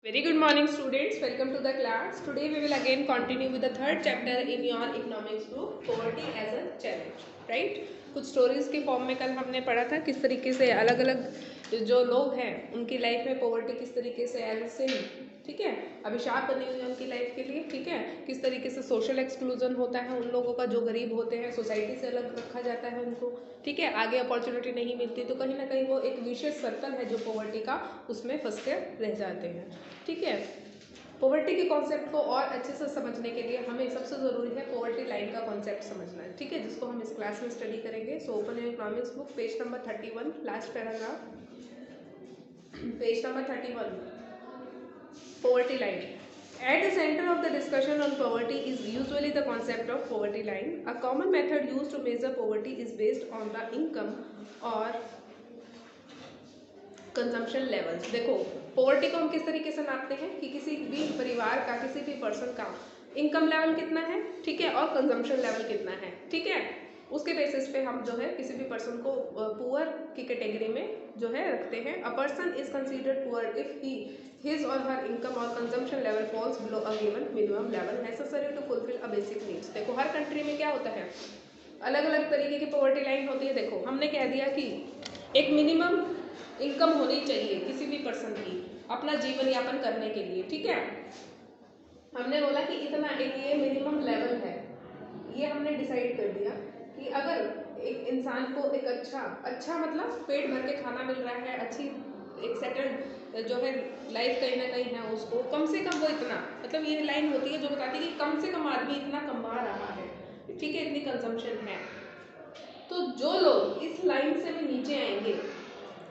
Very good morning students, welcome to the class. Today we will again continue with the third chapter in your economics group, poverty as a challenge, right? कुछ stories के form में कल हमने पढ़ा था किस तरीके से अलग अलग जो लोग हैं उनकी लाइफ में पोवर्टी किस तरीके से ऐसे ही, ठीक है, अभिशाप बनी हुई है उनकी लाइफ के लिए, ठीक है, किस तरीके से सोशल एक्सक्लूजन होता है उन लोगों का जो गरीब होते हैं, सोसाइटी से अलग रखा जाता है उनको, ठीक है, आगे अपॉर्चुनिटी नहीं मिलती तो कहीं ना कहीं वो एक विशियस सर्कल है जो पोवर्टी का, उसमें फंस के रह जाते हैं, ठीक है। पॉवर्टी के कॉन्सेप्ट को और अच्छे से समझने के लिए हमें सबसे ज़रूरी है पॉवर्टी लाइन का कॉन्सेप्ट समझना है, ठीक है, जिसको हम इस क्लास में स्टडी करेंगे। So open your economics book, page number 31, last paragraph, page number 31, poverty line. At the center of the discussion on poverty is usually the concept of poverty line. A common method used to measure poverty is based on the income or consumption levels. देखो poverty को हम किस तरीके से नापते हैं कि किसी भी परिवार का, किसी भी पर्सन का इनकम लेवल कितना है, ठीक है, और कंजम्पशन लेवल कितना है, ठीक है, उसके बेसिस पे हम जो है किसी भी पर्सन को पुअर की कैटेगरी में जो है रखते हैं। A person is considered poor if he his और हर इनकम और consumption level falls below a given minimum level necessary to fulfil a basic needs. देखो हर कंट्री में क्या होता है, अलग अलग तरीके की पॉवर्टी लाइन होती है। देखो हमने कह दिया कि एक मिनिमम इनकम होनी चाहिए किसी भी पर्सन की अपना जीवन यापन करने के लिए, ठीक है, हमने बोला कि इतना एक ये मिनिमम लेवल है, ये हमने डिसाइड कर दिया कि अगर एक इंसान को एक अच्छा मतलब पेट भर के खाना मिल रहा है, अच्छी एक सेटल्ड जो है लाइफ कहीं ना कहीं है, उसको कम से कम वो इतना, मतलब ये लाइन होती है जो बताती है कि कम से कम आदमी इतना कमा रहा है, ठीक है, इतनी कंजम्पशन है। तो जो लोग इस लाइन से भी नीचे आएंगे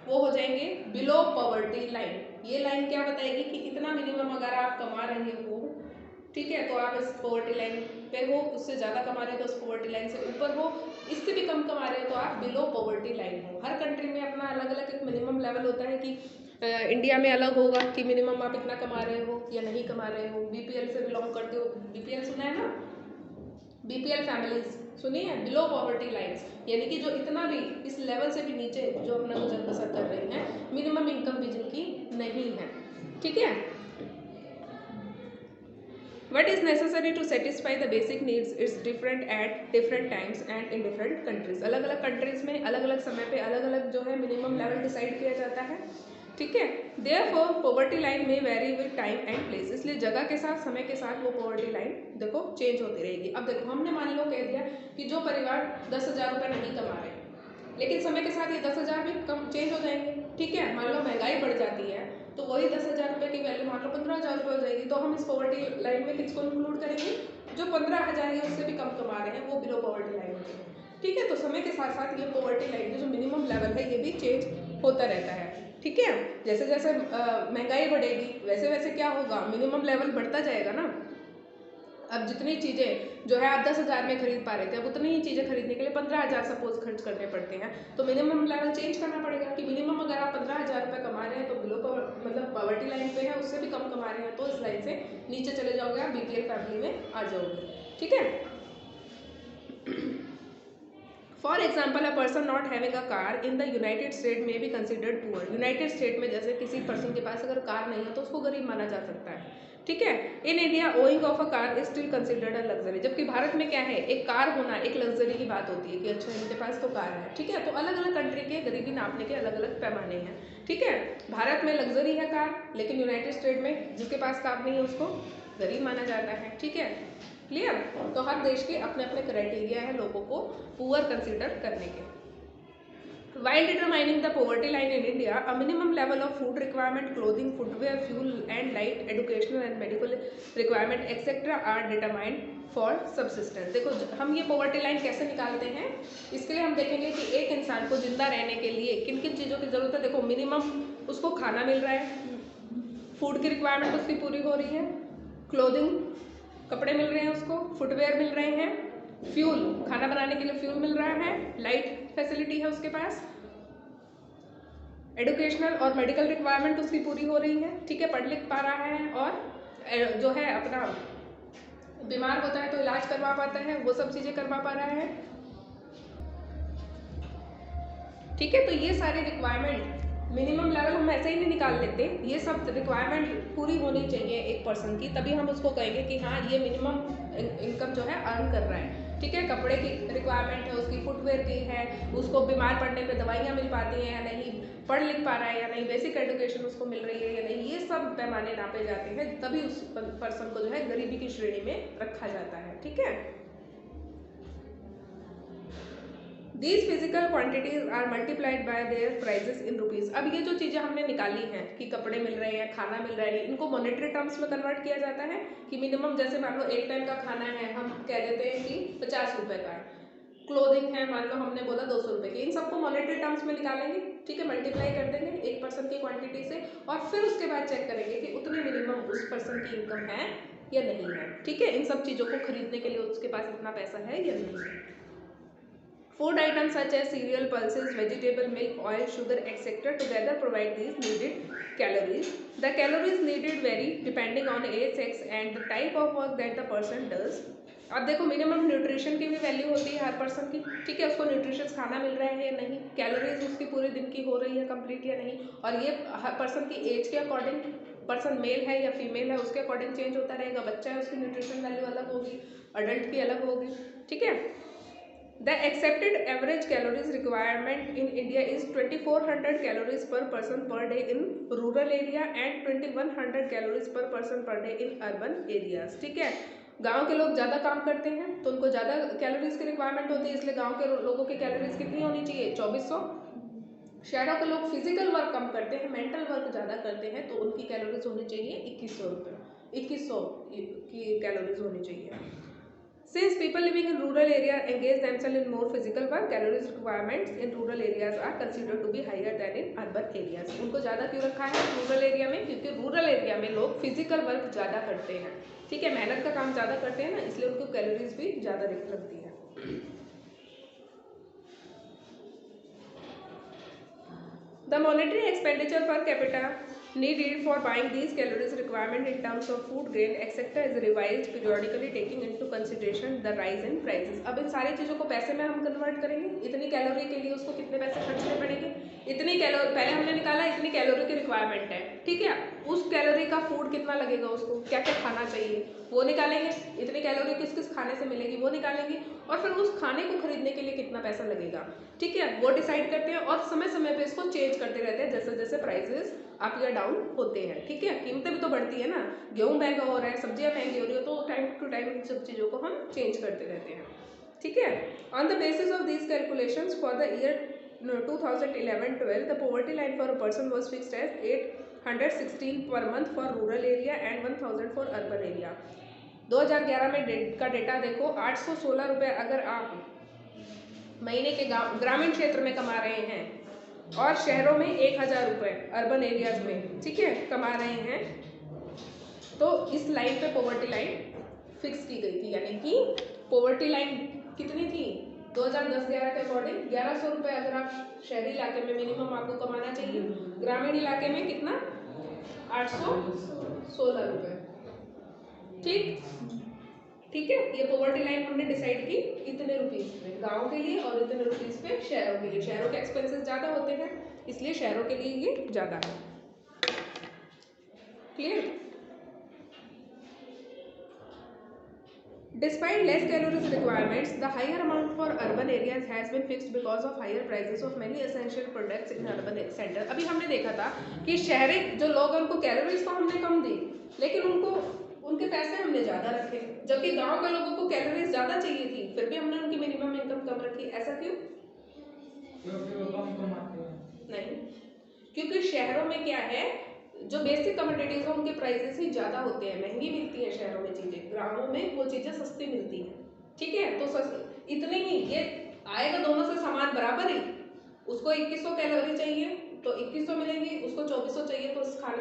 वो हो जाएंगे बिलो पॉवर्टी लाइन। ये लाइन क्या बताएगी कि इतना मिनिमम अगर आप कमा रहे हो, ठीक है, तो आप इस पॉवर्टी लाइन पे हो, उससे ज़्यादा कमा रहे हो तो उस पॉवर्टी लाइन से ऊपर हो, इससे भी कम कमा रहे हो तो आप बिलो पॉवर्टी लाइन हो। हर कंट्री में अपना अलग अलग एक मिनिमम लेवल होता है कि इंडिया में अलग होगा कि मिनिमम आप इतना कमा रहे हो या नहीं कमा रहे हो, बीपीएल से बिलोंग करते हो, बीपीएल सुना है ना, बीपीएल फैमिलीज सुनी है, बिलो पॉवर्टी लाइन्स, यानी कि जो इतना भी इस लेवल से भी नीचे जो अपना गुजर बसर कर रहे हैं, मिनिमम इनकम भी जिनकी नहीं है, ठीक है। What is necessary to satisfy the basic needs is different at different times and in different countries. अलग अलग कंट्रीज में अलग अलग समय पे अलग अलग जो है मिनिमम लेवल डिसाइड किया जाता है, ठीक है। Therefore poverty line may vary with time and place. इसलिए जगह के साथ, समय के साथ वो poverty line देखो चेंज होती रहेगी। अब देखो हमने मान लो कह दिया कि जो परिवार 10,000 रुपये नहीं कमा रहे, लेकिन समय के साथ ये 10,000 भी कम चेंज हो जाएंगे, ठीक है, मान लो महंगाई बढ़ जाती है तो वही 10,000 रुपये की वैल्यू मान लो 15,000 रुपये हो जाएगी, तो हम इस पॉवर्टी लाइन में किसको इंक्लूड करेंगे, जो 15,000 या उससे भी कम कमा रहे हैं, वो बिलो पॉवर्टी लाइन होती है, ठीक है। तो समय के साथ साथ ये पॉवर्टी लाइन जो मिनिमम लेवल है ये भी चेंज होता रहता है, ठीक है। जैसे जैसे महंगाई बढ़ेगी वैसे वैसे क्या होगा, मिनिमम लेवल बढ़ता जाएगा ना। अब जितनी चीज़ें जो है आप 10,000 में खरीद पा रहे थे, अब उतनी ही चीज़ें खरीदने के लिए 15,000 सपोज खर्च करने पड़ते हैं, तो मिनिमम लेवल चेंज करना पड़ेगा कि मिनिमम अगर आप 15,000 रुपये कमा रहे हैं तो बिलो मतलब पॉवर्टी लाइन पे है, उससे भी कम कमा रहे हैं तो इस लाइन से नीचे चले जाओगे, आप बीपीएल फैमिली में आ जाओगे, ठीक है। For example a person not having a car in the United State में be considered poor. United State में जैसे किसी पर्सन के पास अगर कार नहीं है तो उसको गरीब माना जा सकता है, ठीक है। In India owing of a car is still considered a luxury. जबकि भारत में क्या है, एक कार होना एक लग्जरी की बात होती है कि अच्छा इनके पास तो कार है, ठीक है। तो अलग अलग कंट्री के गरीबी नापने के अलग अलग पैमाने हैं, ठीक है। भारत में लग्जरी है कार, लेकिन यूनाइटेड स्टेट में जिसके पास कार नहीं है उसको गरीब माना जाता है, ठीक है, क्लियर। तो हर देश के अपने अपने क्राइटेरिया है लोगों को पुअर कंसिडर करने के। While determining the poverty line in India, a minimum level of food requirement, clothing, footwear, fuel and light, educational and medical requirement etc. are determined for subsistence. देखो हम ये poverty line कैसे निकालते हैं, इसके लिए हम देखेंगे कि एक इंसान को जिंदा रहने के लिए किन किन चीज़ों की ज़रूरत है। देखो मिनिमम उसको खाना मिल रहा है, फूड की रिक्वायरमेंट उसकी पूरी हो रही है, क्लोथिंग कपड़े मिल रहे हैं उसको, फुटवेयर मिल रहे हैं, फ्यूल खाना बनाने के लिए फ्यूल मिल रहा है, लाइट फैसिलिटी है उसके पास, एजुकेशनल और मेडिकल रिक्वायरमेंट उसकी पूरी हो रही है, ठीक है, पढ़ लिख पा रहा है और जो है अपना बीमार होता है तो इलाज करवा पाता है, वो सब चीज़ें करवा पा रहा है, ठीक है। तो ये सारी रिक्वायरमेंट मिनिमम लेवल हम ऐसे ही नहीं निकाल लेते, ये सब रिक्वायरमेंट पूरी होनी चाहिए एक पर्सन की, तभी हम उसको कहेंगे कि हाँ ये मिनिमम इनकम जो है अर्न कर रहा है। ठीक है, कपड़े की रिक्वायरमेंट है, उसकी फुटवेयर की है, उसको बीमार पड़ने पे दवाइयाँ मिल पाती हैं या नहीं, पढ़ लिख पा रहा है या नहीं, बेसिक एजुकेशन उसको मिल रही है या नहीं, ये सब पैमाने नापे जाते हैं, तभी उस पर्सन को जो है गरीबी की श्रेणी में रखा जाता है। ठीक है, These physical quantities are multiplied by their prices in rupees। अब ये जो चीज़ें हमने निकाली हैं कि कपड़े मिल रहे हैं, खाना मिल रहा है, इनको मॉनेटरी टर्म्स में कन्वर्ट किया जाता है कि मिनिमम, जैसे मान लो एक टाइम का खाना है, हम कह देते हैं कि 50 रुपये का है, क्लोथिंग है मान लो हमने बोला 200 रुपये की, इन सबको मॉनेटरी टर्म्स में निकालेंगे। ठीक है, मल्टीप्लाई कर देंगे एक पर्सन की क्वांटिटी से, और फिर उसके बाद चेक करेंगे कि उतनी मिनिमम उस पर्सन की इनकम है या नहीं है। ठीक है, इन सब चीज़ों को खरीदने के लिए उसके पास इतना पैसा है या नहीं है। Food items such as cereal, pulses, vegetable, milk, oil, sugar, etc. together provide these needed calories. The calories needed vary depending on age, sex and the type of work that the person does. अब देखो minimum nutrition की भी value होती है हर person की। ठीक है, उसको न्यूट्रिशियस खाना मिल रहा है या नहीं, कैलोरीज उसकी पूरे दिन की हो रही है कंप्लीट या नहीं, और ये हर पर्सन की एज के अकॉर्डिंग, पर्सन मेल है या फीमेल है उसके अकॉर्डिंग चेंज होता रहेगा। बच्चा है उसकी न्यूट्रिशन वैल्यू अलग होगी, अडल्ट की अलग होगी। ठीक है, The accepted average calories requirement in India is 2400 calories per person per day in rural area and 2100 calories per person per day in urban areas। ठीक है, गांव के लोग ज़्यादा काम करते हैं तो उनको ज़्यादा कैलोरीज की रिक्वायरमेंट होती है, इसलिए गांव के लोगों की कैलोरीज कितनी होनी चाहिए, 2400। शहरों के लोग फिजिकल वर्क कम करते हैं, मेंटल वर्क ज़्यादा करते हैं, तो उनकी कैलोरीज होनी चाहिए 2100 की कैलोरीज होनी चाहिए। Since people living in rural area engage themselves in more physical work, calories requirements in rural areas are considered to be higher than in urban areas। उनको ज़्यादा क्यों रखा है रूरल एरिया में, क्योंकि रूरल एरिया में लोग फिजिकल वर्क ज़्यादा करते हैं। ठीक है, मेहनत का काम ज़्यादा करते हैं ना, इसलिए उनको कैलोरीज भी ज़्यादा लगती है। The monetary expenditure per capita needed for buying these calories requirement in terms of food, grain, etc. is revised periodically taking into consideration the rise in prices। अब इन सारी चीज़ों को पैसे में हम कन्वर्ट करेंगे, इतनी कैलोरी के लिए उसको कितने पैसे खर्चने पड़ेंगे, इतनी कैलोरी पहले हमने निकाला, इतनी कैलोरी की रिक्वायरमेंट है। ठीक है, उस कैलोरी का फूड कितना लगेगा, उसको क्या क्या खाना चाहिए वो निकालेंगे, इतनी कैलोरी किस किस खाने से मिलेगी वो निकालेंगे, और फिर उस खाने को खरीदने के लिए कितना पैसा लगेगा। ठीक है, वो डिसाइड करते हैं और समय समय पे इसको चेंज करते रहते हैं जैसे जैसे प्राइसेस अप या डाउन होते हैं। ठीक है, कीमतें भी तो बढ़ती है ना, गेहूं महंगा हो रहा है, सब्जियां महंगी हो रही हो, तो टाइम टू टाइम इन सब चीज़ों को हम चेंज करते रहते हैं। ठीक है, on the basis of these calculations for the year 2011-12 the poverty line for a person was fixed as 816 per month for rural area and 1000 for urban area। 2011 में का डेटा देखो, 816 रुपये अगर आप महीने के ग्रामीण क्षेत्र में कमा रहे हैं और शहरों में 1000 रुपये अर्बन एरियाज में, ठीक है, कमा रहे हैं, तो इस लाइन पे पॉवर्टी लाइन फिक्स की गई थी। यानी कि पॉवर्टी लाइन कितनी थी 2010-11 के अकॉर्डिंग 1100 रुपये अगर आप शहरी इलाके में मिनिमम आपको कमाना चाहिए, ग्रामीण इलाके में कितना 816 रुपये। ठीक है, ये पॉवर्टी लाइन हमने डिसाइड की इतने रुपीस पे गांव के लिए और इतने रुपीस पे शहरों के लिए। शहरों के एक्सपेंसेस ज़्यादा होते हैं इसलिए शहरों के लिए ये ज़्यादा है। Clear? Despite less calories requirements, the higher amount for urban areas has been fixed because of higher prices of many essential products in urban center। अभी हमने देखा था कि शहरी जो लोग हैं उनको कैलोरीज तो हमने कम दी, लेकिन उनको उनके पैसे हमने ज़्यादा रखे, जबकि गांव के लोगों को कैलोरीज ज़्यादा चाहिए थी, फिर भी हमने उनकी मिनिमम इनकम कम रखी। ऐसा क्यों? नहीं, क्योंकि शहरों में क्या है, जो बेसिक कमोडिटीज है उनके प्राइसेस ही ज़्यादा होते हैं, महंगी मिलती है शहरों में चीज़ें, ग्रामों में वो चीज़ें सस्ती मिलती हैं। ठीक है, तो इतनी ही ये आएगा दोनों से सामान बराबर ही, उसको 2100 कैलोरी चाहिए तो 2100 मिलेंगी, उसको 2400 चाहिए तो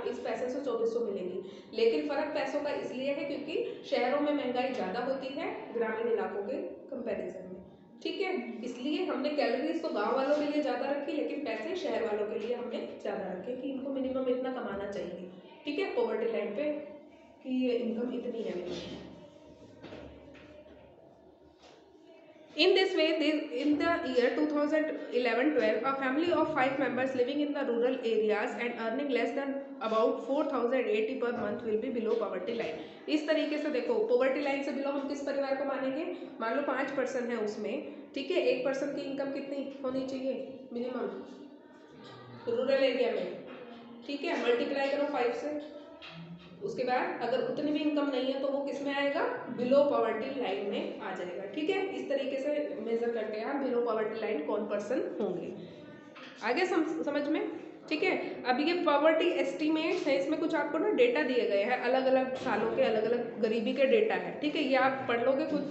इस पैसे से 2400 मिलेंगी। लेकिन फ़र्क पैसों का इसलिए है क्योंकि शहरों में महंगाई ज़्यादा होती है ग्रामीण इलाकों के कंपेरिजन में। ठीक है, इसलिए हमने कैलोरीज तो गांव वालों के लिए ज़्यादा रखी, लेकिन पैसे शहर वालों के लिए हमने ज़्यादा रखे कि इनको मिनिमम इतना कमाना चाहिए। ठीक है, पॉवर्टी लाइन पे कि ये इनकम इतनी है मेरी। In this way, in the year 2011-12, a family of 5 members living in the rural areas and earning less than about 4,080 per month will be below poverty line. इस तरीके से देखो, poverty line से बिलो हम किस परिवार को मानेंगे? मान लो 5 पर्सन है उसमें, ठीक है, 1 पर्सन की इनकम कितनी होनी चाहिए मिनिमम रूरल एरिया में, ठीक है, मल्टीप्लाई करो 5 से, उसके बाद अगर उतनी भी इनकम नहीं है तो वो किस में आएगा? बिलो पॉवर्टी लाइन में आ जाएगा, ठीक है। इस तरीके से मेजर करके आप बिलो पॉवर्टी लाइन कौन पर्सन होंगे, आगे समझ में, ठीक है। अब ये पॉवर्टी एस्टीमेट है, इसमें कुछ आपको ना डेटा दिए गए हैं, अलग अलग सालों के अलग अलग गरीबी के डेटा है, ठीक है, ये आप पढ़ लोगे खुद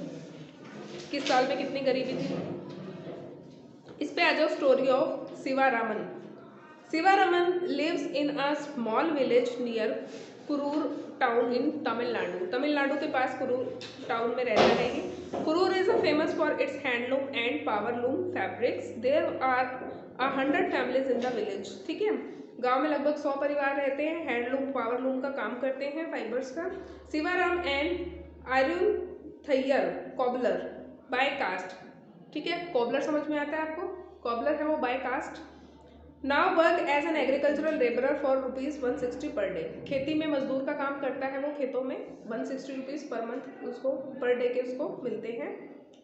किस साल में कितनी गरीबी थी। इस पे आ जाओ, story of Shivaraman. Shivaraman lives in a small village near Karur town in Tamil Nadu. Tamil Nadu के पास कुरूर टाउन में रहता है ये। Karur is a famous for its handloom and powerloom fabrics. There are 100 families in the village, ठीक है। गांव में लगभग 100 परिवार रहते हैं, हैंडलूम पावरलूम का काम करते हैं, फाइबर्स का। Shivaram and Aryan they are cobbler by caste, ठीक है, कॉबलर समझ में आता है आपको, कॉबलर है वो by caste. Now work as an agricultural labourer for ₹160 per day. खेती में मजदूर का काम करता है वो, खेतों में 160 रुपीज़ पर मंथ उसको पर डे के उसको मिलते हैं।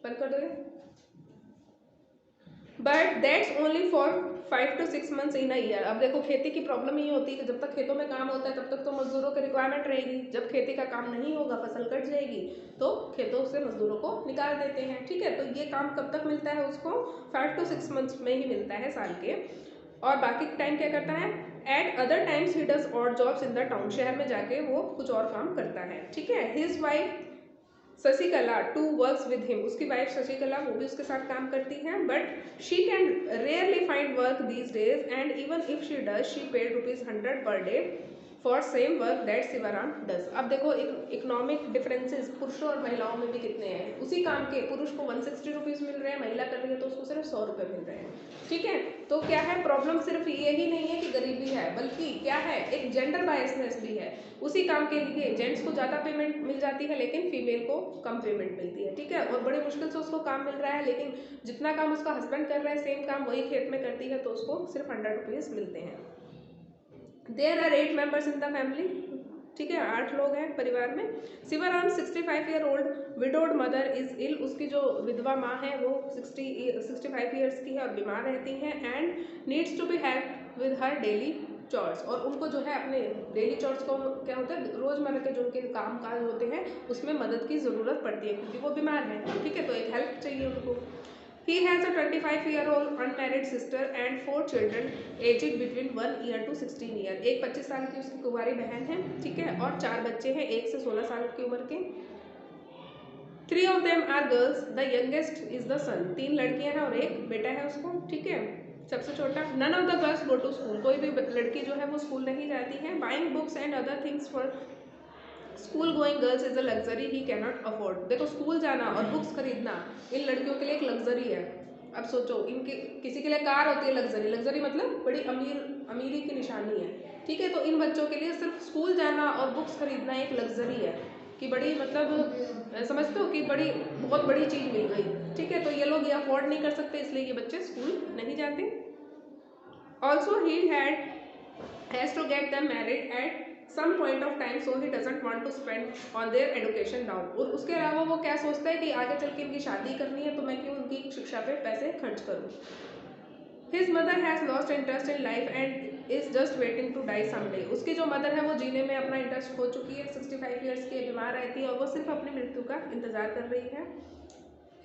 बंद कर दोगे। But that's only for 5 to 6 months in a year. अब देखो, खेती की प्रॉब्लम ये होती है कि जब तक खेतों में काम होता है तब तक तो मजदूरों की रिक्वायरमेंट रहेगी, जब खेती का काम नहीं होगा, फसल कट जाएगी, तो खेतों से मजदूरों को निकाल देते हैं, ठीक है। तो ये काम कब तक मिलता है उसको? 5 to 6 months में ही मिलता है साल के। और बाकी टाइम क्या करता है? Eight other times he does odd jobs in the town. शहर में जाके वो कुछ और काम करता है, ठीक है। His wife Shashikala too works with him. उसकी वाइफ शशिकला वो भी उसके साथ काम करती हैं, but she can rarely find work these days and even if she does she paid ₹100 per day for same work that Shivaram does. अब देखो, इकोनॉमिक डिफरेंसेस पुरुषों और महिलाओं में भी कितने हैं। उसी काम के पुरुष को 160 रुपीज़ मिल रहे हैं, महिला कर रही है तो उसको सिर्फ 100 रुपये मिल रहे हैं, ठीक है। तो क्या है, प्रॉब्लम सिर्फ ये ही नहीं है कि गरीबी है, बल्कि क्या है, एक जेंडर बायसनेस भी है। उसी काम के लिए जेंट्स को ज़्यादा पेमेंट मिल जाती है लेकिन फीमेल को कम पेमेंट मिलती है, ठीक है। और बड़ी मुश्किल से उसको काम मिल रहा है, लेकिन जितना काम उसका हस्बैंड कर रहा है सेम काम वही खेत में करती है तो उसको सिर्फ 100 रुपीज़ मिलते हैं। There are 8 members in the family, ठीक है, 8 लोग हैं परिवार में। Shivaram 65 year old widowed mother is ill. उसकी जो विधवा माँ है वो 65 ईयर्स की है और बीमार रहती हैं, and needs to be help with her daily chores. और उनको जो है अपने डेली चॉर्स को क्या होता है, रोज़मर्रा के जो उनके काम काज होते हैं उसमें मदद की ज़रूरत पड़ती है क्योंकि वो बीमार हैं, ठीक है, तो एक हेल्प चाहिए उनको। He has a 25-year-old unmarried sister and 4 children aged between 1 year to 16 year। एक 25 साल की उसकी कुंवारी बहन है, ठीक है, और 4 बच्चे हैं 1 से 16 साल की उम्र के। 3 of them are girls, the youngest is the son। 3 लड़कियां हैं और एक बेटा है उसको, ठीक है, सबसे छोटा। None of the girls go to school। कोई भी लड़की जो है वो स्कूल नहीं जाती है। Buying books and other things for school going girls is a luxury he can not afford. देखो, स्कूल जाना और बुक्स खरीदना इन लड़कियों के लिए एक लग्जरी है। अब सोचो, इनके किसी के लिए कार होती है लग्जरी, लग्जरी मतलब बड़ी अमीरी की निशानी है, ठीक है। तो इन बच्चों के लिए सिर्फ स्कूल जाना और बुक्स खरीदना एक लग्जरी है कि बड़ी मतलब समझते हो कि बड़ी बहुत बड़ी चीज़ मिल गई, ठीक है। तो ये लोग ये अफोर्ड नहीं कर सकते, इसलिए ये बच्चे स्कूल नहीं जाते। Also he has to get them married at some point of time, so he doesn't want to spend on their education now। और उसके अलावा वो क्या सोचता है कि आगे चल के इनकी शादी करनी है तो मैं क्यों उनकी शिक्षा पे पैसे खर्च करूँ। His mother has lost interest in life and is just waiting to die someday। उसकी जो मदर है वो जीने में अपना इंटरेस्ट खो चुकी है, 65 ईयर्स की बीमार रहती है और वो सिर्फ अपनी मृत्यु का इंतजार कर रही है।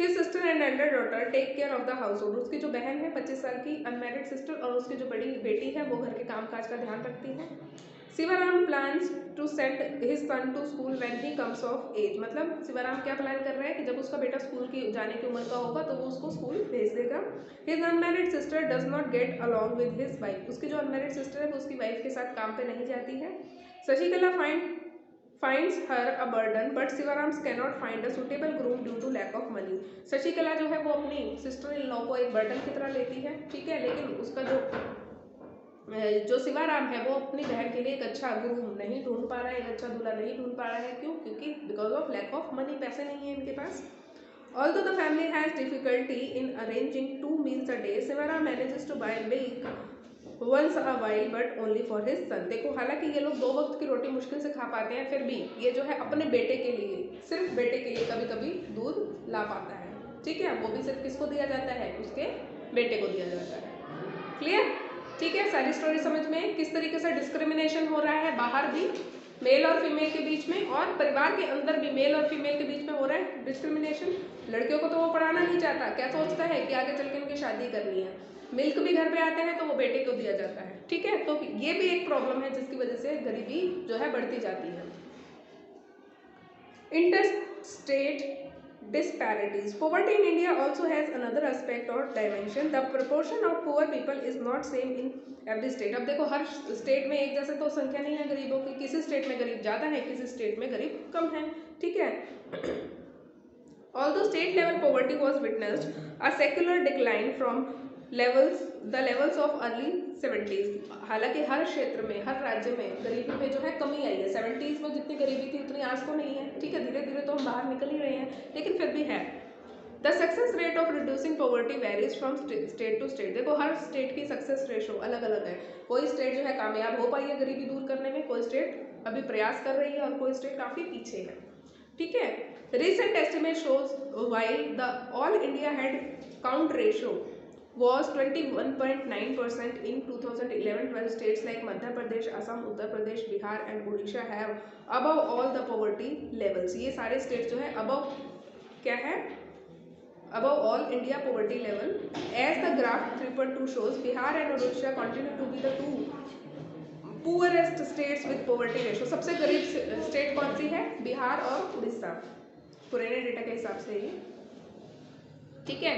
His sister and elder daughter take care of the household। उसकी जो बहन है 25 साल की अनमैरिड सिस्टर और उसकी जो बड़ी बेटी है वो घर के कामकाज का ध्यान रखती है। Shivaram plans to send his son to school when he comes of age। मतलब शिवाराम क्या प्लान कर रहा है कि जब उसका बेटा स्कूल की जाने की उम्र का होगा तो वो उसको स्कूल भेज देगा। His unmarried sister does not get along with his wife। उसकी जो अनमैरिड सिस्टर है वो उसकी वाइफ के साथ काम पे नहीं जाती है। Sasikala finds her a burden but Sivarams cannot find a suitable groom due to lack of money। Sasikala जो है वो अपनी सिस्टर इन लॉ को एक बर्डन की तरह लेती है, ठीक है, लेकिन उसका जो शिवाराम है वो अपनी बहन के लिए एक अच्छा ग्रूम नहीं ढूंढ पा रहा है, एक अच्छा दूल्हा नहीं ढूंढ पा रहा है। क्यों? क्योंकि because of lack of money, पैसे नहीं है इनके पास। Although the family has difficulty in arranging 2 meals a day, Simara manages to buy milk once a while but only for his son. देखो हालांकि ये लोग 2 वक्त की रोटी मुश्किल से खा पाते हैं, फिर भी ये जो है अपने बेटे के लिए, सिर्फ बेटे के लिए कभी कभी दूध ला पाता है, ठीक है। वो भी सिर्फ किसको दिया जाता है, उसके बेटे को दिया जाता है। क्लियर? ठीक है, सारी स्टोरी समझ में किस तरीके से डिस्क्रिमिनेशन हो रहा है बाहर भी मेल और फीमेल के बीच में, और परिवार के अंदर भी मेल और फीमेल के बीच में हो रहा है डिस्क्रिमिनेशन। लड़कियों को तो वो पढ़ाना नहीं चाहता, क्या सोचता है कि आगे चल के उनकी शादी करनी है, मिल्क भी घर पे आते हैं तो वो बेटे को दिया जाता है, ठीक है। तो ये भी एक प्रॉब्लम है जिसकी वजह से गरीबी जो है बढ़ती जाती है। Inter-state disparities. Poverty in India also has another aspect or dimension. The proportion of poor people is not same in every state. अब देखो हर स्टेट में एक जैसे तो संख्या नहीं है गरीबों की, किसी स्टेट में गरीब ज़्यादा है, किसी स्टेट में गरीब कम है, ठीक है। Although state level poverty was witnessed a secular decline from the levels of early 70s. हालांकि हर क्षेत्र में, हर राज्य में गरीबी में जो है कमी आई है। 70s में जितनी गरीबी थी उतनी आज तो नहीं है, ठीक है। धीरे धीरे तो हम बाहर निकल ही रहे हैं, लेकिन फिर भी है। The success rate of reducing poverty varies from state to state. देखो हर स्टेट की सक्सेस रेशो अलग अलग है। कोई स्टेट जो है कामयाब हो पाई है गरीबी दूर करने में, कोई स्टेट अभी प्रयास कर रही है और कोई स्टेट काफ़ी पीछे है, ठीक है। Recent estimate shows while the all India head count ratio was 21.9% in 2011-12, states like Madhya Pradesh, Assam, Uttar Pradesh, Bihar and Odisha have above all the poverty levels. ये सारे states जो है above क्या है, above all India poverty level. As the graph 3.2 shows, Bihar and Odisha continue to be the two poorest states with poverty ratio. सबसे गरीब state कौन सी है, बिहार और उड़ीसा, पुराने डेटा के हिसाब से ये, ठीक है।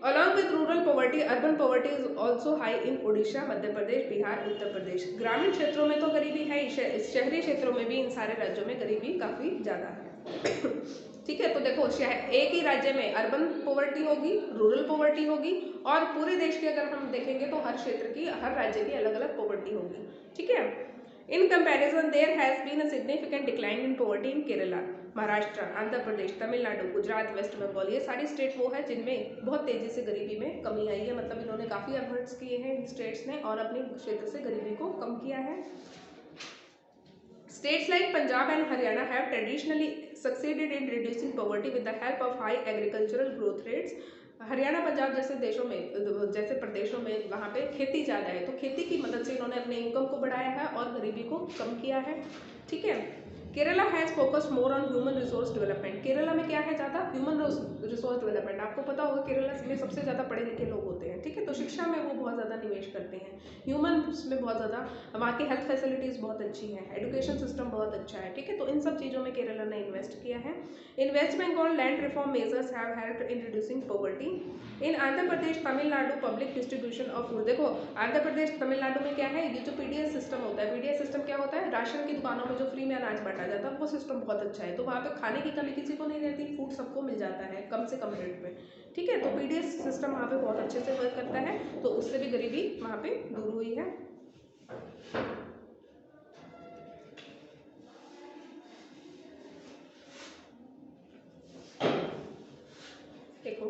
Along with rural poverty, urban poverty is also high in Odisha, Madhya Pradesh, Bihar, Uttar Pradesh. ग्रामीण क्षेत्रों में तो गरीबी है, शहरी क्षेत्रों में भी इन सारे राज्यों में गरीबी काफ़ी ज़्यादा है, ठीक है। तो देखो एक ही राज्य में अर्बन पॉवर्टी होगी, रूरल पॉवर्टी होगी, और पूरे देश की अगर हम देखेंगे तो हर क्षेत्र की, हर राज्य की अलग अलग पॉवर्टी होगी, ठीक है। In comparison, there has been a significant decline in poverty in Kerala, Maharashtra, Andhra Pradesh, Tamil Nadu, Gujarat, West Bengal. ये सारी स्टेट वो है जिनमें बहुत तेजी से गरीबी में कमी आई है, मतलब इन्होंने काफ़ी एफर्ट्स किए हैं इन स्टेट्स ने और अपने क्षेत्र से गरीबी को कम किया है। States like Punjab and Haryana have traditionally succeeded in reducing poverty with the help of high agricultural growth rates. Haryana Punjab जैसे देशों में, जैसे प्रदेशों में वहाँ पे खेती ज़्यादा है, तो खेती की मदद से इन्होंने अपने इनकम को बढ़ाया है और गरीबी को कम किया है, ठीक है। Kerala has focus more on human resource development. Kerala में क्या है ज़्यादा, ह्यूमन रिसोर्स डेवलपमेंट। आपको पता होगा केरला में सबसे ज़्यादा पढ़े लिखे लोग होते हैं, ठीक है। तो शिक्षा में वो बहुत ज़्यादा निवेश करते हैं, ह्यूमन में बहुत ज़्यादा, वहाँ की हेल्थ फैसिलिटीज़ बहुत अच्छी हैं, एजुकेशन सिस्टम बहुत अच्छा है, ठीक है। तो इन सब चीज़ों में केरला ने इन्वेस्ट किया है। In West Bengal land reform measures have helped in reducing poverty. In Andhra Pradesh, Tamil Nadu public distribution of food. देखो आंध्र प्रदेश, तमिलनाडु में क्या है, ये जो पीडीएस सिस्टम होता है, पीडीएस सिस्टम क्या होता है, राशन की दुकानों में जो फ्री में अनाज बांटा जाता है, वो सिस्टम बहुत अच्छा है। तो वहाँ पे खाने की कमी किसी को नहीं रहती, फूड सबको मिल जाता है कम से कम रेट पे, ठीक है। तो पीडीएस सिस्टम वहाँ पे बहुत अच्छे से वर्क करता है, तो उससे भी गरीबी वहाँ पे दूर हुई है। देखो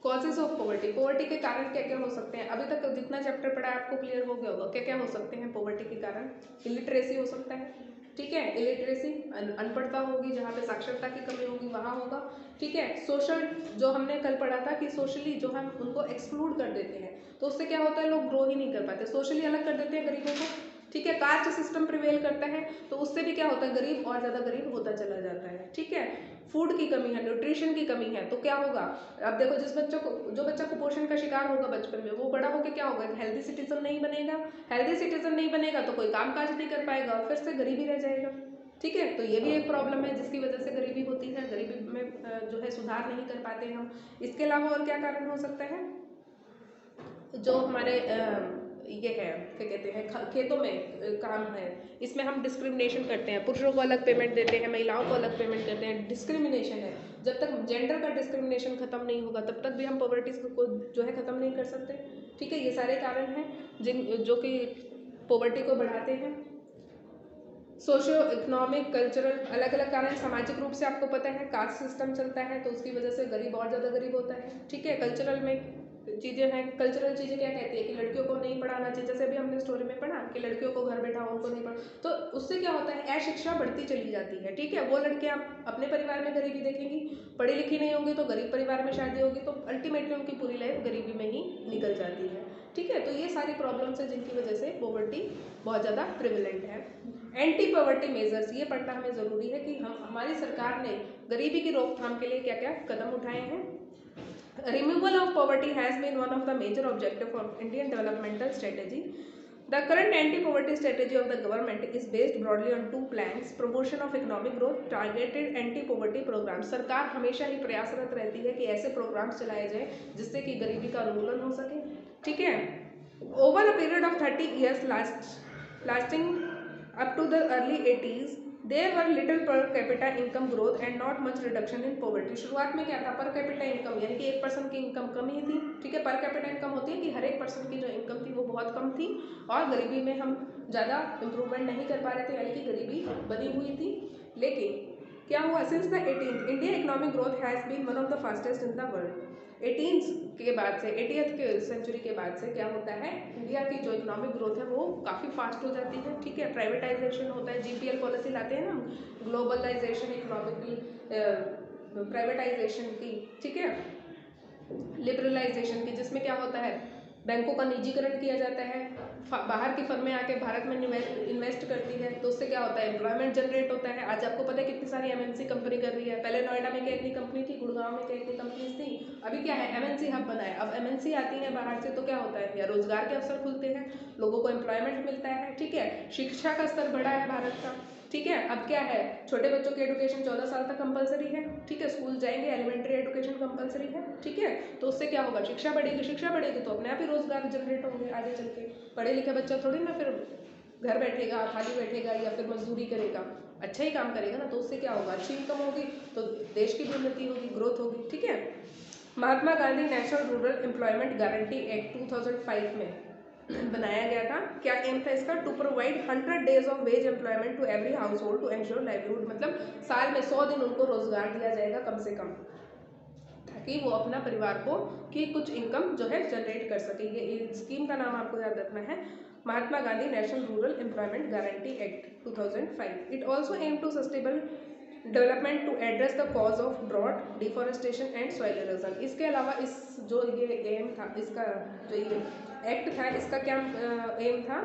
कॉजेज ऑफ पॉवर्टी, पॉवर्टी के कारण क्या क्या हो सकते हैं। अभी तक जितना चैप्टर पढ़ा आपको क्लियर हो गया होगा क्या क्या हो सकते हैं पॉवर्टी के कारण। इलिटरेसी हो सकता है, ठीक है, इलिटरेसी अनपढ़ता होगी, जहाँ पे साक्षरता की कमी होगी वहाँ होगा, ठीक है। सोशल, जो हमने कल पढ़ा था कि सोशली जो हम उनको एक्सक्लूड कर देते हैं तो उससे क्या होता है, लोग ग्रो ही नहीं कर पाते, सोशली अलग कर देते हैं गरीबों को, ठीक है। कास्ट सिस्टम प्रिवेल करता है तो उससे भी क्या होता है, गरीब और ज़्यादा गरीब होता चला जाता है, ठीक है। फूड की कमी है, न्यूट्रिशन की कमी है, तो क्या होगा, अब देखो जो बच्चा कुपोषण का शिकार होगा बचपन में, वो बड़ा होकर क्या होगा, हेल्दी सिटीजन नहीं बनेगा, हेल्दी सिटीजन नहीं बनेगा तो कोई काम काज नहीं कर पाएगा और फिर से गरीबी रह जाएगा, ठीक है। तो ये भी एक प्रॉब्लम है जिसकी वजह से गरीबी होती है, गरीबी में जो है सुधार नहीं कर पाते हम। इसके अलावा और क्या कारण हो सकता है, जो हमारे ये है क्या कहते हैं, खेतों में काम है, इसमें हम डिस्क्रिमिनेशन करते हैं, पुरुषों को अलग पेमेंट देते हैं, महिलाओं को अलग पेमेंट करते हैं, डिस्क्रिमिनेशन है। जब तक जेंडर का डिस्क्रिमिनेशन खत्म नहीं होगा तब तक भी हम पॉवर्टी को जो है ख़त्म नहीं कर सकते, ठीक है। ये सारे कारण हैं जो कि पॉवर्टी को बढ़ाते हैं। सोशियो इकोनॉमिक कल्चरल अलग अलग कारण, सामाजिक रूप से आपको पता है कास्ट सिस्टम चलता है तो उसकी वजह से गरीब और ज़्यादा गरीब होता है, ठीक है। कल्चरल में चीज़ें हैं, कल्चरल चीज़ें क्या कहती है कि लड़कियों को नहीं पढ़ाना चाहिए, जैसे अभी हमने स्टोरी में पढ़ा कि लड़कियों को घर बैठा उनको नहीं पढ़ा, तो उससे क्या होता है अशिक्षा बढ़ती चली जाती है, ठीक है। वो लड़कियां अपने परिवार में गरीबी देखेंगी, पढ़ी लिखी नहीं होंगी तो गरीब परिवार में शादी होगी, तो अल्टीमेटली उनकी पूरी लाइफ गरीबी में ही निकल जाती है, ठीक है। तो ये सारी प्रॉब्लम्स है जिनकी वजह से पॉवर्टी बहुत ज़्यादा प्रिविलेंट है। एंटी पॉवर्टी मेजर्स, ये पढ़ना हमें ज़रूरी है कि हमारी सरकार ने गरीबी की रोकथाम के लिए क्या क्या कदम उठाए हैं। Removal of poverty has been one of the major objectives of Indian developmental strategy. The current anti-poverty strategy of the government is based broadly on two planks: promotion of economic growth, targeted anti-poverty programs. सरकार हमेशा ही प्रयासरत रहती है कि ऐसे programmes चलाए जाएं जिससे कि गरीबी का उन्मूलन हो सके, ठीक है। Over a period of 30 years lasting up to the early 80s, there were little per capita income growth and not much reduction in poverty. शुरुआत में क्या था, पर कैपिटा इनकम यानी कि एक पर्सन की इनकम कम ही थी, ठीक है। पर कैपिटा इनकम होती है कि हर एक पर्सन की जो इनकम थी वो बहुत कम थी और गरीबी में हम ज़्यादा इम्प्रूवमेंट नहीं कर पा रहे थे, यानी कि गरीबी बनी हुई थी। लेकिन क्या हुआ, since the 18th India economic growth has been one of the fastest in the world. 18th के बाद से 80th के सेंचुरी के बाद से क्या होता है, इंडिया की जो इकोनॉमिक ग्रोथ है वो काफ़ी फास्ट हो जाती है, ठीक है। प्राइवेटाइजेशन होता है, जीपीएल पॉलिसी लाते हैं ना, ग्लोबलाइजेशन, इकोनॉमिकल प्राइवेटाइजेशन की, ठीक है, लिबरलाइजेशन की, जिसमें क्या होता है बैंकों का निजीकरण किया जाता है, बाहर की फर्में आके भारत में इन्वेस्ट करती है, तो उससे क्या होता है एम्प्लॉयमेंट जनरेट होता है। आज आपको पता है कितनी सारी एमएनसी कंपनी कर रही है, पहले नोएडा में क्या इतनी कंपनी थी, गुड़गांव में क्या इतनी कंपनीज थी, अभी क्या है एमएनसी हब बना है। अब एमएनसी आती है बाहर से तो क्या होता है, या रोजगार के अवसर खुलते हैं, लोगों को एम्प्लॉयमेंट मिलता है, ठीक है। शिक्षा का स्तर बढ़ा है भारत का, ठीक है। अब क्या है, छोटे बच्चों की एजुकेशन 14 साल तक कंपलसरी है, ठीक है, स्कूल जाएंगे, एलिमेंट्री एजुकेशन कंपलसरी है, ठीक है। तो उससे क्या होगा, शिक्षा बढ़ेगी, शिक्षा बढ़ेगी तो अपने आप ही रोजगार जनरेट होंगे आगे चल के। पढ़े लिखे बच्चा थोड़ी ना फिर घर बैठेगा, खाली बैठेगा या फिर मजदूरी करेगा, अच्छा ही काम करेगा ना, तो उससे क्या होगा, अच्छी इनकम होगी तो देश की भी उन्नति होगी, ग्रोथ होगी, ठीक है। Mahatma Gandhi national rural employment guarantee act 2005 में बनाया गया था। क्या एम था इसका, to provide 100 days of wage employment to every household to ensure livelihood, मतलब साल में 100 दिन उनको रोजगार दिया जाएगा कम से कम, ताकि वो अपना परिवार को की कुछ इनकम जो है जनरेट कर सके। ये स्कीम का नाम आपको याद रखना है, Mahatma Gandhi national rural employment guarantee act 2005। It also aim to sustainable development to address the cause of drought, deforestation and soil erosion. इसके अलावा इस जो ये एम था, इसका जो ये एक्ट था, इसका क्या एम था,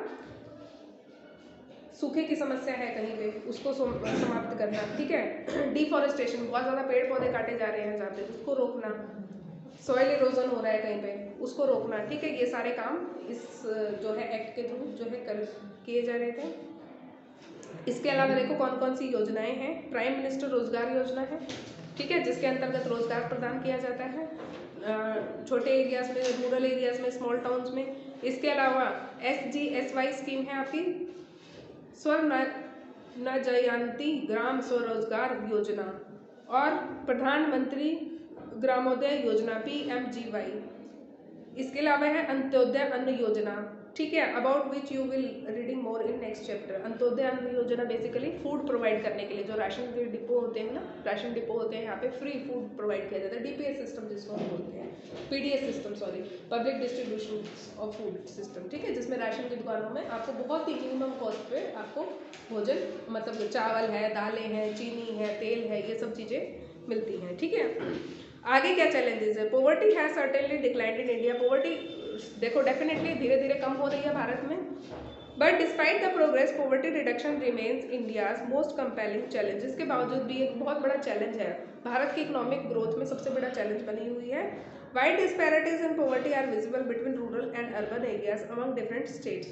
सूखे की समस्या है कहीं पे उसको समाप्त करना, ठीक है। डिफॉरेस्टेशन, बहुत ज़्यादा पेड़ पौधे काटे जा रहे हैं जहाँ पे, उसको रोकना। सॉइल इरोजन हो रहा है कहीं पे, उसको रोकना, ठीक है। ये सारे काम इस जो है एक्ट के थ्रू जो है किए जा रहे थे। इसके अलावा देखो कौन कौन सी योजनाएं हैं, प्राइम मिनिस्टर रोजगार योजना है, ठीक है, जिसके अंतर्गत रोजगार प्रदान किया जाता है छोटे एरियाज में, रूरल एरियाज में, स्मॉल टाउन्स में। इसके अलावा SGSY स्कीम है आपकी, स्वर्ण जयंती ग्राम स्वरोजगार योजना, और प्रधानमंत्री ग्रामोदय योजना PMGY। इसके अलावा है अंत्योदय अन्न योजना, ठीक है, about which you will reading more in next chapter. Antyodaya अन्न योजना बेसिकली फूड प्रोवाइड करने के लिए, जो राशन के डिपो होते हैं ना, राशन डिपो होते हैं, यहाँ पे फ्री फूड प्रोवाइड किया जाता है। DPS सिस्टम जिसको हम बोलते हैं, PDS system, sorry, public distribution of food system, ठीक है, जिसमें राशन की दुकानों में आपको बहुत ही मिनिमम कॉस्ट पे आपको भोजन, मतलब चावल है, दालें हैं, चीनी है, तेल है, ये सब चीज़ें मिलती हैं, ठीक है। आगे क्या चैलेंजेस है, poverty has certainly declined in India. Poverty देखो डेफिनेटली धीरे धीरे कम हो रही है भारत में, but despite the progress poverty reduction remains India's most compelling challenge. इसके बावजूद भी एक बहुत बड़ा चैलेंज है, भारत की इकोनॉमिक ग्रोथ में सबसे बड़ा चैलेंज बनी हुई है। Wide disparities in poverty are visible between rural and urban areas among different states.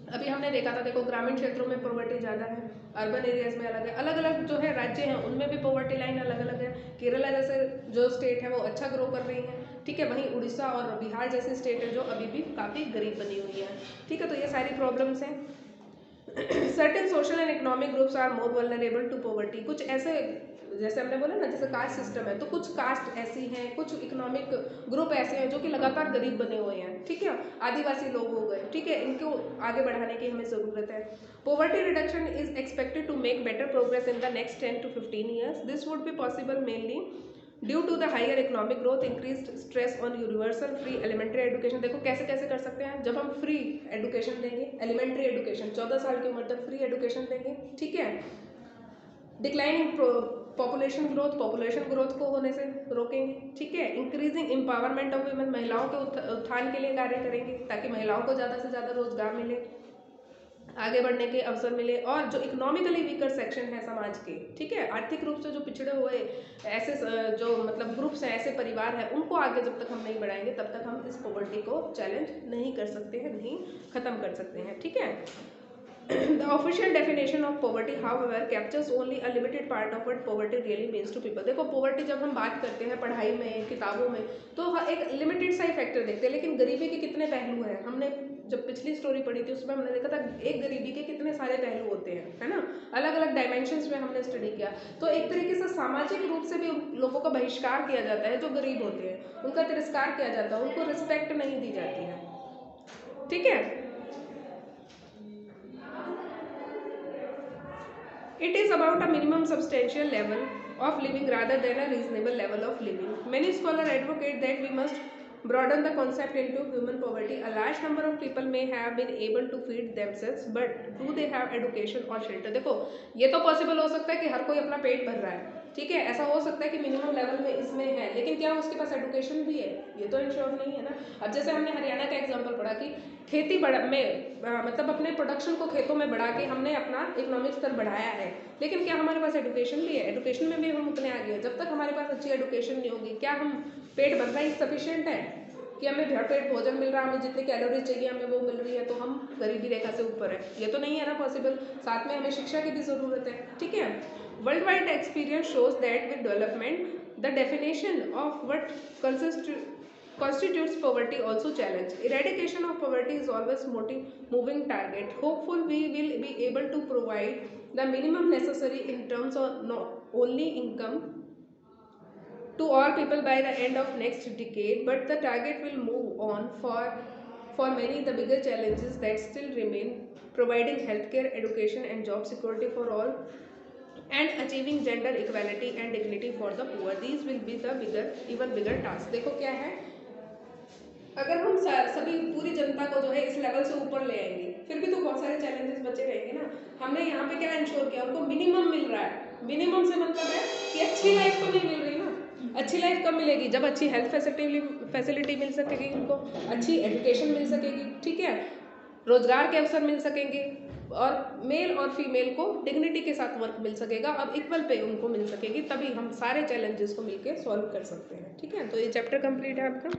अभी हमने देखा था, देखो ग्रामीण क्षेत्रों में पॉवर्टी ज़्यादा है, अर्बन एरियाज में अलग है, अलग अलग जो है राज्य हैं उनमें भी पॉवर्टी लाइन अलग अलग है। केरला जैसे जो स्टेट है वो अच्छा ग्रो कर रही है, ठीक है, वहीं उड़ीसा और बिहार जैसे स्टेट है जो अभी भी काफ़ी गरीब बनी हुई है, ठीक है। तो ये सारी प्रॉब्लम्स हैं। Certain social and economic groups are more vulnerable to poverty. कुछ ऐसे जैसे हमने बोला ना, जैसे कास्ट सिस्टम है, तो कुछ कास्ट ऐसी हैं, कुछ इकोनॉमिक ग्रुप ऐसे हैं जो कि लगातार गरीब बने हुए हैं, ठीक है, आदिवासी लोग हो गए, ठीक है, इनको आगे बढ़ाने की हमें ज़रूरत है। Poverty reduction is expected to make better progress in the next 10 to 15 years. This would be possible mainly due to the higher economic growth, increase stress on universal free elementary education. देखो कैसे कैसे कर सकते हैं, जब हम free education देंगे, elementary education 14 साल की उम्र तक फ्री एजुकेशन देंगे, ठीक है, डिक्लाइनिंग पॉपुलेशन ग्रोथ को होने से रोकेंगे, ठीक है, इंक्रीजिंग एम्पावरमेंट ऑफ वुमेन, महिलाओं के उत्थान के लिए कार्य करेंगे ताकि महिलाओं को ज़्यादा से ज़्यादा रोजगार मिले, आगे बढ़ने के अवसर मिले। और जो इकोनॉमिकली वीकर सेक्शन है समाज के, ठीक है, आर्थिक रूप से जो पिछड़े हुए ऐसे जो मतलब ग्रुप्स हैं, ऐसे परिवार हैं, उनको आगे जब तक हम नहीं बढ़ाएंगे तब तक हम इस पॉवर्टी को चैलेंज नहीं कर सकते हैं, नहीं खत्म कर सकते हैं, ठीक है। The official definition of poverty, however, captures only a limited part of what poverty really means to people. देखो poverty जब हम बात करते हैं पढ़ाई में, किताबों में, तो एक लिमिटेड सा ही फैक्टर देखते हैं, लेकिन गरीबी के कितने पहलू हैं। हमने जब पिछली स्टोरी पढ़ी थी उसमें हमने देखा था एक गरीबी के कितने सारे पहलू होते हैं, है ना, अलग अलग डायमेंशंस में हमने स्टडी किया। तो एक तरीके से सामाजिक रूप से भी लोगों का बहिष्कार किया जाता है, जो गरीब होते हैं उनका तिरस्कार किया जाता है, उनको रिस्पेक्ट नहीं दी जाती है, ठीक है। It is about a minimum substantial level of living rather than a reasonable level of living. Many scholars advocate that we must broaden the concept into human poverty. A large number of people may have been able to feed themselves, but do they have education or shelter? देखो ये तो possible हो सकता है कि हर कोई अपना पेट भर रहा है, ठीक है, ऐसा हो सकता है कि मिनिमम लेवल में इसमें है, लेकिन क्या उसके पास एडुकेशन भी है, ये तो इंश्योर नहीं है ना। अब जैसे हमने हरियाणा का एग्जांपल पढ़ा कि खेती मतलब अपने प्रोडक्शन को खेतों में बढ़ा के हमने अपना इकोनॉमिक स्तर बढ़ाया है, लेकिन क्या हमारे पास एडुकेशन भी है? एडुकेशन में भी हम उतने आगे हैं। जब तक हमारे पास अच्छी एडुकेशन नहीं होगी, क्या हम पेट भरना ही सफिशिएंट है कि हमें भरपेट भोजन मिल रहा है, हमें जितनी कैलोरीज चाहिए हमें वो मिल रही है, तो हम गरीबी रेखा से ऊपर है? ये तो नहीं है ना पॉसिबल। साथ में हमें शिक्षा की भी ज़रूरत है, ठीक है। World wide experience shows that with development the definition of what constitutes poverty also challenge. Eradication of poverty is always moving target. Hopeful we will be able to provide the minimum necessary in terms of not only income to all people by the end of next decade, but the target will move on for many the bigger challenges that still remain, providing healthcare, education and job security for all, and achieving gender equality and dignity for the poor. These will be the even bigger task. देखो क्या है, अगर हम सभी पूरी जनता को जो है इस लेवल से ऊपर ले आएंगे, फिर भी तो बहुत सारे चैलेंजेस बचे रहेंगे ना। हमने यहाँ पे क्या इंश्योर किया, उनको मिनिमम मिल रहा है। मिनिमम से मतलब है कि अच्छी लाइफ तो नहीं मिल रही ना। अच्छी लाइफ कब मिलेगी? जब अच्छी हेल्थ फैसिलिटी मिल सकेगी, उनको अच्छी एजुकेशन मिल सकेगी, ठीक है, रोजगार के अवसर मिल सकेंगे, और मेल और फीमेल को डिग्निटी के साथ वर्क मिल सकेगा, अब इक्वल पे उनको मिल सकेगी, तभी हम सारे चैलेंजेस को मिलकर सॉल्व कर सकते हैं, ठीक है। तो ये चैप्टर कंप्लीट है आपका।